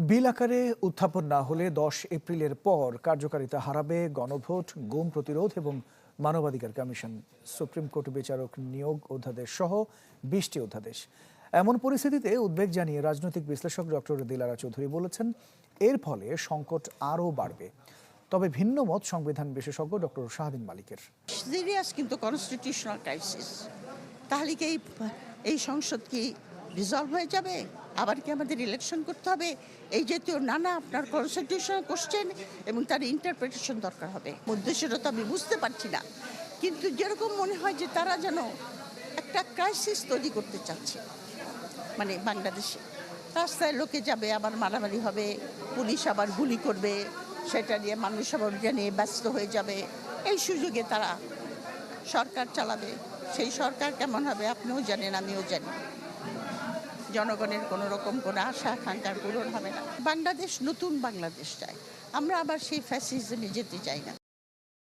বিল আকারে উত্থাপন না হলে 10 এপ্রিলের পর কার্যকারিতা হারাবে গণভোট, গুম প্রতিরোধ এবং মানবাধিকার কমিশন, সুপ্রিম কোর্ট বিচারক নিয়োগ অধ্যাদেশ সহ 20টি অধ্যাদেশ। এমন পরিস্থিতিতে উদ্বেগ জানিয়ে রাজনৈতিক বিশ্লেষক ডক্টর দিলারা চৌধুরী বলেছেন, এর ফলে সংকট আরও বাড়বে। তবে ভিন্ন মত সংবিধান বিশেষজ্ঞ ডক্টর শাহদিন মালিকের। সিরিয়াস কিন্তু কনস্টিটিউশনাল ক্রাইসিস। তাহলে কি এই সংসদ কি রিজলভ হয়ে যাবে? আবার কি আমাদের ইলেকশন করতে হবে? এই জাতীয় নানা আপনার কনস্টিটিউশনাল কোশ্চেন এবং তার ইন্টারপ্রিটেশন দরকার হবে। উদ্দেশ্যটা তো আমি বুঝতে পারছি না, কিন্তু যেরকম মনে হয় যে তারা যেন একটা ক্রাইসিস তৈরি করতে চাচ্ছে। মানে বাংলাদেশে রাস্তায় লোকে যাবে, আবার মারামারি হবে, পুলিশ আবার গুলি করবে, সেটা নিয়ে মানুষ আবার নিয়ে ব্যস্ত হয়ে যাবে। এই সুযোগে তারা সরকার চালাবে। সেই সরকার কেমন হবে আপনিও জানেন, আমিও জানি। জনগণের কোনো রকম কোনো আশা আকাঙ্ক্ষার পূরণ হবে না। বাংলাদেশ নতুন বাংলাদেশ চাই আমরা, আবার সেই ফ্যাসিজমে যেতে চাই না।